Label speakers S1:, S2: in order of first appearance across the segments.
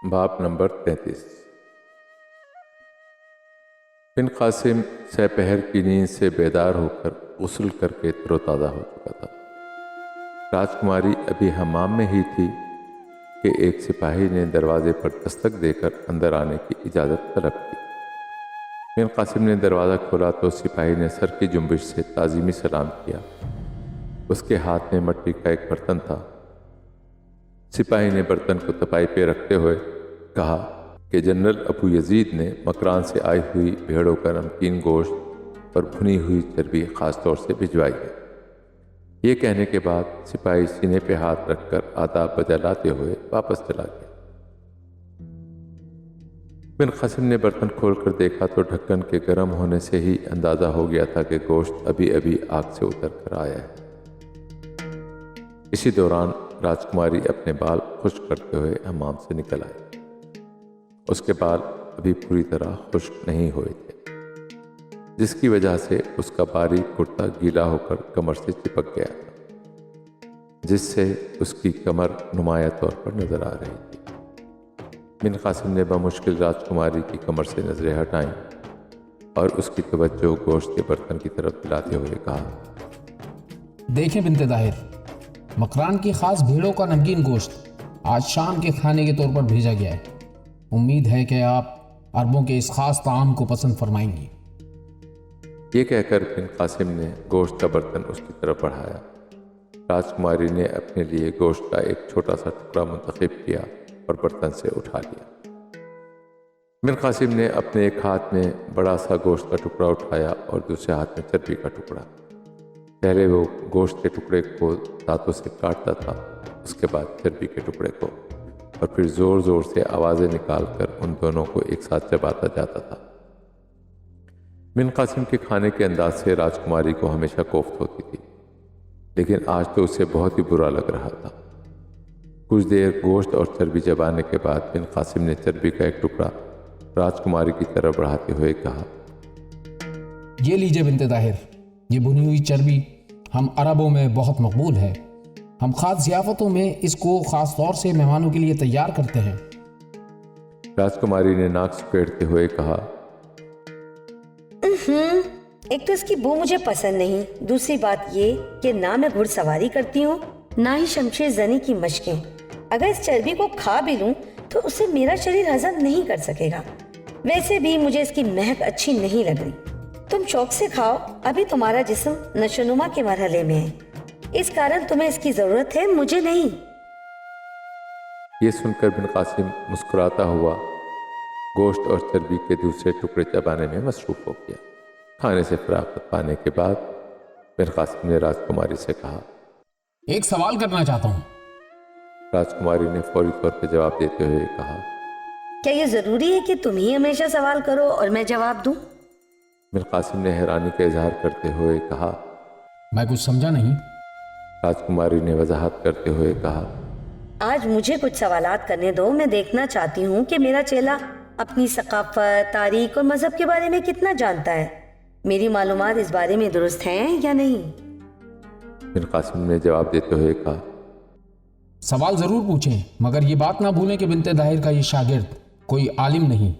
S1: باب نمبر 33۔ بن قاسم سہ پہر کی نیند سے بیدار ہو کر غسل کر کے تر و تازہ ہو چکا تھا۔ راجکماری ابھی حمام میں ہی تھی کہ ایک سپاہی نے دروازے پر دستک دے کر اندر آنے کی اجازت طلب کی۔ بن قاسم نے دروازہ کھولا تو سپاہی نے سر کی جنبش سے تعظیمی سلام کیا۔ اس کے ہاتھ میں مٹی کا ایک برتن تھا۔ سپاہی نے برتن کو تپائی پہ رکھتے ہوئے کہا کہ جنرل ابو یزید نے مکران سے آئی ہوئی بھیڑوں کا نمکین گوشت اور بھنی ہوئی چربی خاص طور سے بھجوائی ہے۔ یہ کہنے کے بعد سپاہی سینے پہ ہاتھ رکھ کر آداب بجا لاتے ہوئے واپس چلا گیا۔ بن قاسم نے برتن کھول کر دیکھا تو ڈھکن کے گرم ہونے سے ہی اندازہ ہو گیا تھا کہ گوشت ابھی ابھی آگ سے اتر کر آیا ہے۔ اسی دوران راجکماری اپنے بال خشک کرتے ہوئے حمام سے نکل آئی۔ اس کے بال ابھی پوری طرح خشک نہیں ہوئے تھے، جس کی وجہ سے اس کا باریک کرتا گیلا ہو کر کمر سے چپک گیا تھا، جس سے اس کی کمر نمایاں طور پر نظر آ رہی تھی۔ بن قاسم نے بمشکل راجکماری کی کمر سے نظریں ہٹائیں اور اس کی توجہ گوشت کے برتن کی طرف دلاتے ہوئے کہا،
S2: دیکھیں بنت ظاہر، مکران کی خاص بھیڑوں کا نمکین گوشت آج شام کے کھانے کے طور پر بھیجا گیا ہے۔ امید ہے کہ آپ عربوں کے اس خاص طعام کو پسند فرمائیں گی۔
S1: یہ کہہ کر بن قاسم نے گوشت کا برتن اس کی طرف بڑھایا۔ راجکماری نے اپنے لیے گوشت کا ایک چھوٹا سا ٹکڑا منتخب کیا اور برتن سے اٹھا لیا۔ بن قاسم نے اپنے ایک ہاتھ میں بڑا سا گوشت کا ٹکڑا اٹھایا اور دوسرے ہاتھ میں چربی کا ٹکڑا۔ پہلے وہ گوشت کے ٹکڑے کو دانتوں سے کاٹتا تھا، اس کے بعد چربی کے ٹکڑے کو، اور پھر زور زور سے آوازیں نکال کر ان دونوں کو ایک ساتھ چباتا جاتا تھا۔ بن قاسم کے کھانے کے انداز سے راجکماری کو ہمیشہ کوفت ہوتی تھی، لیکن آج تو اسے بہت ہی برا لگ رہا تھا۔ کچھ دیر گوشت اور چربی چبانے کے بعد بن قاسم نے چربی کا ایک ٹکڑا راجکماری کی طرف بڑھاتے ہوئے کہا،
S2: یہ لیجئے بنت ظاہر، یہ بھنی ہوئی چربی ہم عربوں میں بہت مقبول ہے۔ ہم خاص ضیافتوں میں اس کو خاص طور سے مہمانوں کے لیے تیار کرتے ہیں۔
S1: راجکماری نے ناک سپیڑتے ہوئے کہا،
S3: ایک تو اس کی بو مجھے پسند نہیں، دوسری بات یہ کہ نہ میں گھڑ سواری کرتی ہوں نہ ہی شمشیر زنی کی مشقیں۔ اگر اس چربی کو کھا بھی لوں تو اسے میرا شریر ہضم نہیں کر سکے گا۔ ویسے بھی مجھے اس کی مہک اچھی نہیں لگ رہی۔ تم شوق سے کھاؤ، ابھی تمہارا جسم نشوونما کے مرحلے میں ہے، اس کارن تمہیں اس کی ضرورت ہے، مجھے نہیں۔
S1: یہ سن کر بن قاسم مسکراتا ہوا گوشت اور چربی کے دوسرے ٹکڑے چبانے میں مصروف ہو گیا۔ کھانے سے فراغت پانے کے بعد بن قاسم نے راجکماری سے کہا،
S2: ایک سوال کرنا چاہتا ہوں۔
S1: راجکماری نے فوری طور پہ جواب دیتے ہوئے کہا،
S3: کیا یہ ضروری ہے کہ تم ہی ہمیشہ سوال کرو اور میں جواب دوں؟
S1: بن قاسم نے حیرانی کا اظہار کرتے ہوئے کہا۔
S2: میں کچھ سمجھا نہیں۔
S1: راجکماری نے وضاحت کرتے ہوئے کہا،
S3: آج مجھے کچھ سوالات کرنے دو، میں دیکھنا چاہتی ہوں کہ میرا چیلا اپنی ثقافت، تاریخ اور مذہب کے بارے میں کتنا جانتا ہے۔ میری معلومات اس بارے میں درست ہیں یا نہیں؟
S1: بن قاسم نے جواب دیتے ہوئے کہا،
S2: سوال ضرور پوچھیں، مگر یہ بات نہ بھولیں کہ بنت ظاہر کا یہ شاگرد کوئی عالم نہیں،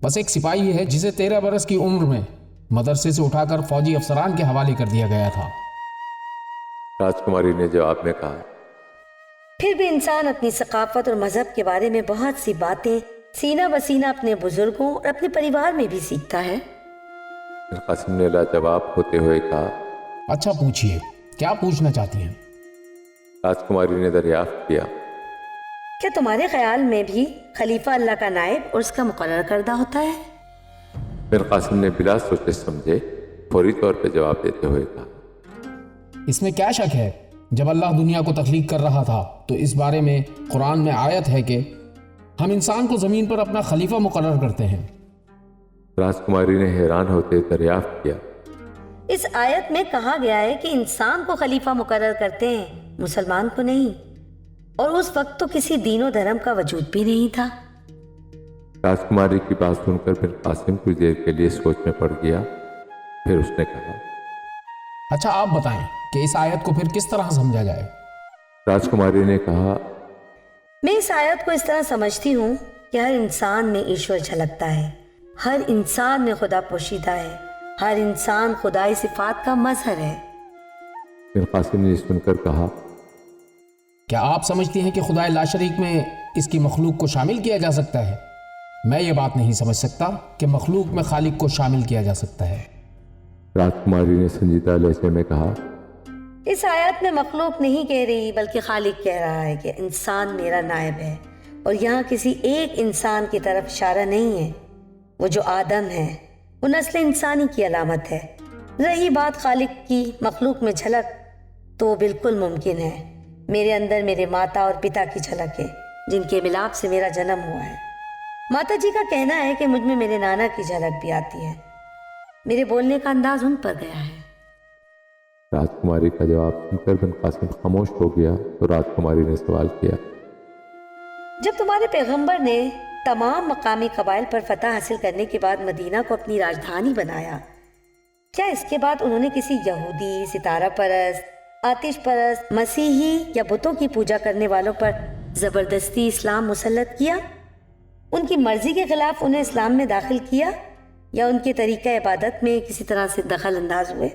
S2: بس ایک سپاہی ہے جسے 13 برس کی عمر میں مدرسے سے اٹھا کر فوجی افسران کے حوالے کر دیا گیا تھا۔
S1: راجکماری نے جواب میں کہا،
S3: پھر بھی انسان اپنی ثقافت اور مذہب کے بارے میں بہت سی باتیں سینہ بسینہ اپنے بزرگوں اور اپنے پریوار میں بھی سیکھتا ہے۔
S1: بن قاسم نے لاجواب ہوتے ہوئے کہا،
S2: اچھا پوچھئے، کیا پوچھنا چاہتی ہیں؟
S1: راجکماری نے دریافت کیا،
S3: کیا تمہارے خیال میں بھی خلیفہ اللہ کا نائب اور اس کا مقرر کردہ ہوتا ہے؟
S1: بن قاسم نے بلا سوچے سمجھے فوری طور پہ جواب دیتے ہوئے کہا،
S2: اس میں کیا شک ہے؟ جب اللہ دنیا کو تخلیق کر رہا تھا تو اس بارے میں قرآن میں آیت ہے کہ ہم انسان کو زمین پر اپنا خلیفہ مقرر کرتے ہیں۔
S1: راجکماری نے حیران ہوتے دریافت کیا،
S3: اس آیت میں کہا گیا ہے کہ انسان کو خلیفہ مقرر کرتے ہیں، مسلمان کو نہیں، اور اس وقت تو کسی دین و دھرم کا وجود بھی نہیں تھا۔
S1: راجکماری کی بات سن کر بن قاسم کچھ دیر کے لیے سوچ میں پڑ گیا، پھر اس نے کہا،
S2: اچھا آپ بتائیں کہ اس آیت کو پھر کس طرح سمجھا جائے؟
S1: راجکماری نے کہا،
S3: میں اس آیت کو اس طرح سمجھتی ہوں کہ ہر انسان میں ایشور جھلکتا ہے، ہر انسان میں خدا پوشیدہ ہے، ہر انسان خدائی صفات کا مظہر ہے۔
S1: بن قاسم نے سن کر کہا،
S2: کیا آپ سمجھتی ہیں کہ خدائے لا شریک میں اس کی مخلوق کو شامل کیا جا سکتا ہے؟ میں یہ بات نہیں سمجھ سکتا کہ مخلوق میں خالق کو شامل کیا جا سکتا ہے۔
S1: راجکماری نے سنجیدہ لہجے میں کہا،
S3: اس آیت میں مخلوق نہیں کہہ رہی بلکہ خالق کہہ رہا ہے کہ انسان میرا نائب ہے، اور یہاں کسی ایک انسان کی طرف اشارہ نہیں ہے۔ وہ جو آدم ہے وہ نسل انسانی کی علامت ہے۔ رہی بات خالق کی مخلوق میں جھلک، تو بالکل ممکن ہے۔ میرے اندر میرے ماتا اور پتا کی جھلک ہے جن کے ملاپ سے میرا جنم ہوا ہے۔ ماتا جی کا کہنا ہے کہ مجھ میں میرے نانا کی جھلک بھی آتی ہے۔ میرے بولنے کا انداز ان پر گیا ہے۔
S1: راجکماری کا جواب سن کر بن قاسم خاموش ہو گیا تو راجکماری نے سوال کیا،
S3: جب تمہارے پیغمبر نے تمام مقامی قبائل پر فتح حاصل کرنے کے بعد مدینہ کو اپنی راجدھانی بنایا، کیا اس کے بعد انہوں نے کسی یہودی، ستارہ پرست، آتش پرست، مسیحی یا بتوں کی پوجا کرنے والوں پر زبردستی اسلام مسلط کیا؟ ان کی مرضی کے خلاف انہیں اسلام میں داخل کیا یا ان کے طریقہ عبادت میں کسی طرح سے دخل انداز ہوئے؟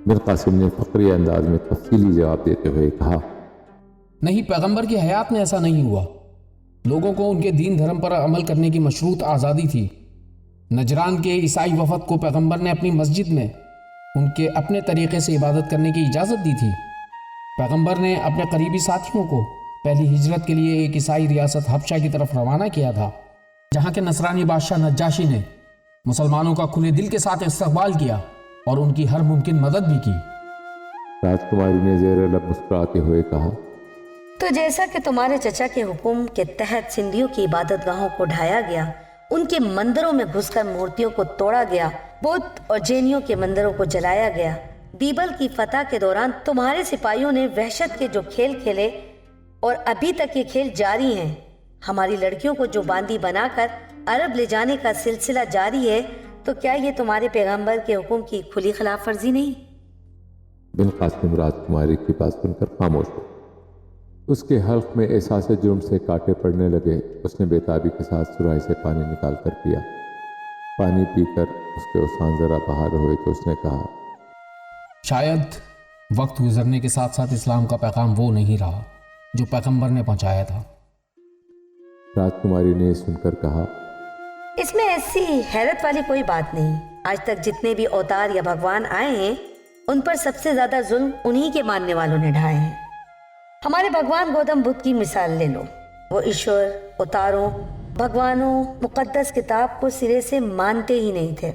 S1: بن قاسم نے فقری انداز میں تفصیلی جواب دیتے ہوئے کہا،
S2: نہیں، پیغمبر کی حیات میں ایسا نہیں ہوا۔ لوگوں کو ان کے دین دھرم پر عمل کرنے کی مشروط آزادی تھی۔ نجران کے عیسائی وفد کو پیغمبر نے اپنی مسجد میں ان کے اپنے طریقے سے عبادت کرنے کی اجازت دی تھی۔ پیغمبر نے اپنے قریبی ساتھیوں کو پہلی ہجرت کے لیے ایک عیسائی ریاست حبشہ کی طرف روانہ کیا تھا، جہاں کے نصرانی بادشاہ نجاشی نے مسلمانوں کا کھلے دل کے ساتھ استقبال کیا اور ان کی ہر ممکن مدد بھی کی۔
S1: راجکماری نے زیر لب مسکراتے ہوئے کہا،
S3: تو جیسا کہ تمہارے چچا کے حکم کے تحت سندھیوں کی عبادت گاہوں کو ڈھایا گیا، ان کے مندروں میں گھس کر مورتیوں کو توڑا گیا، بدھ اور جینیوں کے مندروں کو جلایا گیا، بیبل کی فتح کے دوران تمہارے سپاہیوں نے وحشت کے جو کھیل کھیلے اور ابھی تک یہ کھیل جاری ہیں، ہماری لڑکیوں کو جو باندی بنا کر عرب لے جانے کا سلسلہ جاری ہے، تو کیا یہ تمہارے پیغمبر کے حکم کی کھلی خلاف ورزی نہیں؟
S1: بن قاسم راجکماری کی بات سن کر خاموش ہو۔ اس کے حلق میں احساس جرم سے کانٹے پڑنے لگے۔ اس نے بےتابی کے ساتھ سراہی سے پانی نکال کر پیا۔ پانی پی کر اس کے عصان ذرا بہار ہوئے تو اس نے کہا،
S2: شاید وقت گزرنے کے ساتھ ساتھ اسلام کا پیغام وہ نہیں رہا جو پیغمبر نے پہنچایا تھا۔
S1: راجکماری نے سن کر کہا،
S3: اس میں ایسی حیرت والی کوئی بات نہیں۔ آج تک جتنے بھی اوتار یا بھگوان آئے ہیں، ان پر سب سے زیادہ ظلم انہی کے ماننے والوں نے ڈھائے ہیں۔ ہمارے بھگوان گوتم بدھ کی مثال لے لو۔ وہ ایشور، اوتاروں، بھگوانوں، مقدس کتاب کو سرے سے مانتے ہی نہیں تھے۔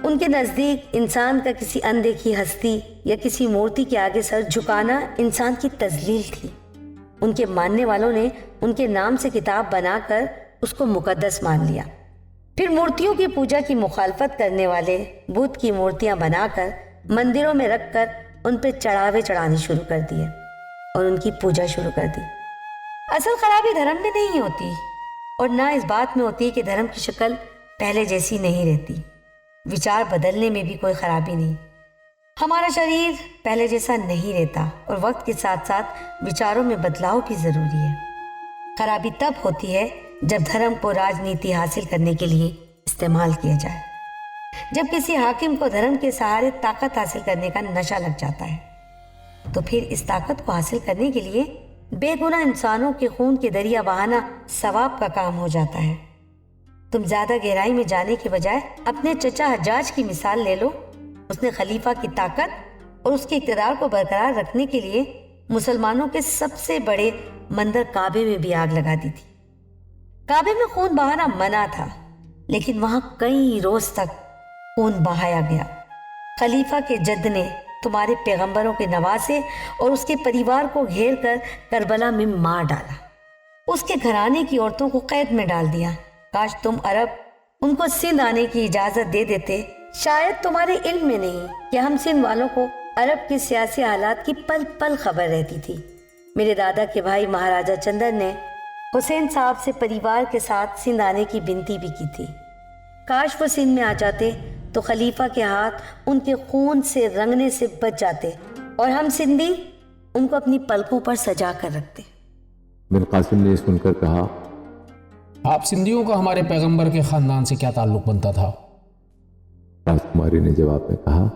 S3: ان کے نزدیک انسان کا کسی اندیکھی ہستی یا کسی مورتی کے آگے سر جھکانا انسان کی تذلیل تھی۔ ان کے ماننے والوں نے ان کے نام سے کتاب بنا کر اس کو مقدس مان لیا۔ پھر مورتیوں کی پوجا کی مخالفت کرنے والے بدھ کی مورتیاں بنا کر مندروں میں رکھ کر ان پہ چڑھاوے چڑھانے شروع کر دیے اور ان کی پوجا شروع کر دی۔ اصل خرابی دھرم میں نہیں ہوتی، اور نہ اس بات میں ہوتی کہ دھرم کی شکل پہلے جیسی نہیں رہتی۔ وچار بدلنے میں بھی کوئی خرابی نہیں۔ ہمارا شریر پہلے جیسا نہیں رہتا، اور وقت کے ساتھ ساتھ وچاروں میں بدلاؤ بھی ضروری ہے۔ خرابی تب ہوتی ہے جب دھرم کو راجنیتی حاصل کرنے کے لیے استعمال کیا جائے، جب کسی حاکم کو دھرم کے سہارے طاقت حاصل کرنے کا نشہ لگ جاتا ہے، تو پھر اس طاقت کو حاصل کرنے کے لیے بے گناہ انسانوں کے خون کے دریا بہانا ثواب کا کام ہو جاتا ہے۔ تم زیادہ گہرائی میں جانے کے بجائے اپنے چچا حجاج کی مثال لے لو۔ اس نے خلیفہ کی طاقت اور اس کے اقتدار کو برقرار رکھنے کے لیے مسلمانوں کے سب سے بڑے مندر کعبے میں بھی آگ لگا دی تھی۔ کعبے میں خون بہانا منع تھا، لیکن وہاں کئی روز تک خون بہایا گیا۔ خلیفہ کے جد نے تمہارے پیغمبروں کے نواسے اور اس کے پریوار کو گھیر کر کربلا میں مار ڈالا۔ اس کے گھرانے کی عورتوں کو قید میں ڈال دیا۔ کاش تم عرب ان کو سندھ آنے کی اجازت دے دیتے۔ شاید تمہارے علم میں نہیں کہ ہم سندھ والوں کو عرب کے سیاسی حالات کی پل پل خبر رہتی تھی۔ میرے دادا کے بھائی مہاراجہ چندر نے حسین صاحب سے پریوار کے ساتھ سندھ آنے کی بنتی بھی کی تھی۔ کاش وہ سندھ میں آ جاتے تو خلیفہ کے ہاتھ ان کے خون سے رنگنے سے بچ جاتے، اور ہم سندھی ان کو اپنی پلکوں پر سجا کر رکھتے۔
S1: بن قاسم نے یہ سن کر کہا،
S2: آپ سندھیوں کا ہمارے پیغمبر کے خاندان سے کیا تعلق بنتا تھا؟
S1: راجکماری نے جواب میں کہا،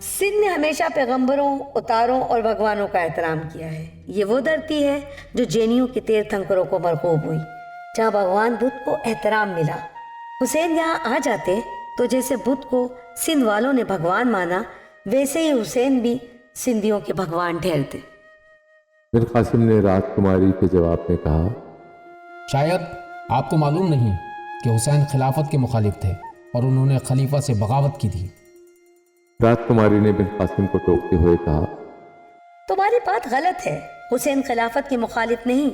S3: سندھ نے ہمیشہ پیغمبروں، اتاروں اور بھگوانوں کا احترام کیا ہے۔ یہ وہ دھرتی ہے جو جینیوں کے تیرتھنکروں کو مرغوب ہوئی، جہاں بھگوان بدھ کو احترام ملا۔ حسین یہاں آ جاتے تو جیسے بدھ کو سندھ والوں نے بھگوان مانا، ویسے ہی حسین بھی سندھیوں کے بھگوان ٹھہرتے۔
S1: بن قاسم نے راجکماری کے جواب میں کہا،
S2: شاید آپ کو معلوم نہیں کہ حسین خلافت کے مخالف تھے اور انہوں نے خلیفہ سے بغاوت کی تھی۔
S1: راجکماری نے بن قاسم کو ٹوکتے ہوئے کہا،
S3: تمہاری بات غلط ہے، حسین خلافت کے مخالف نہیں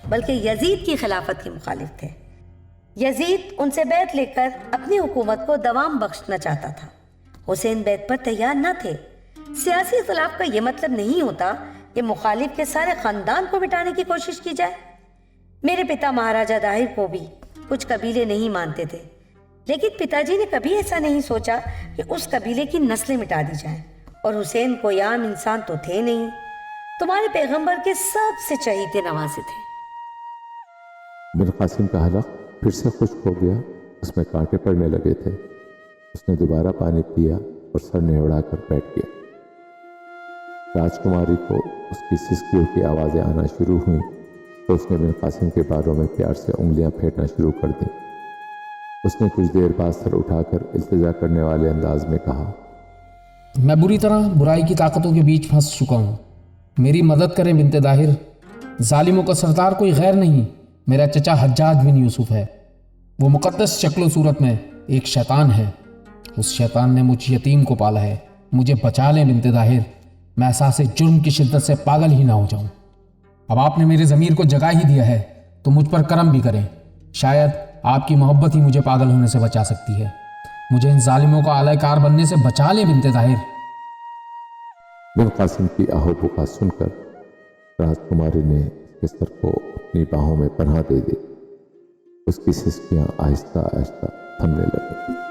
S3: بلکہ یزید کی خلافت کے مخالف تھے۔ یزید ان سے بیعت لے کر اپنی حکومت کو دوام بخشنا چاہتا تھا، حسین بیعت پر تیار نہ تھے۔ سیاسی اختلاف کا یہ مطلب نہیں ہوتا کہ مخالف کے سارے خاندان کو مٹانے کی کوشش کی جائے۔ میرے پتا مہاراجہ داہر کو بھی کچھ قبیلے نہیں مانتے تھے، لیکن پتا جی نے کبھی ایسا نہیں سوچا کہ اس قبیلے کی نسلیں مٹا دی جائیں، اور حسین کوئی عام انسان تو تھے نہیں، تمہارے پیغمبر کے سب سے چہیتے نوازے تھے۔
S1: بن قاسم کا حلق پھر سے خشک ہو گیا، اس میں کانٹے پڑنے لگے تھے۔ اس نے دوبارہ پانی پیا اور سر نہوڑا کر بیٹھ گیا۔ راجکماری کو اس کی سسکیوں کی آوازیں آنا شروع ہوئیں تو اس نے بن قاسم کے بالوں میں پیار سے انگلیاں پھیرنا شروع کر دیں۔ اس نے کچھ دیر بعد سر اٹھا کر التجا کرنے والے انداز میں کہا،
S2: میں بری طرح برائی کی طاقتوں کے بیچ پھنس چکا ہوں، میری مدد کریں بنت داہر۔ ظالموں کا سردار کوئی غیر نہیں، میرا چچا حجاج بن یوسف ہے۔ وہ مقدس شکل و صورت میں ایک شیطان ہے، اس شیطان نے مجھ یتیم کو پالا ہے، مجھے بچا لیں بنت داہر، میں احساس جرم کی شدت سے پاگل ہی نہ ہو جاؤں۔ اب آپ نے میرے ضمیر کو جگا ہی دیا ہے تو مجھ پر کرم بھی کریں، شاید آپ کی محبت ہی مجھے پاگل ہونے سے بچا سکتی ہے، مجھے ان ظالموں کا اعلی کار بننے سے بچا لیں بنت طاہر۔
S1: بن قاسم کی آہو پکار سن کر راجکماری نے اس کے سر کو اپنی باہوں میں پناہ دے دی۔ اس کی سسکیاں آہستہ آہستہ تھمنے لگیں۔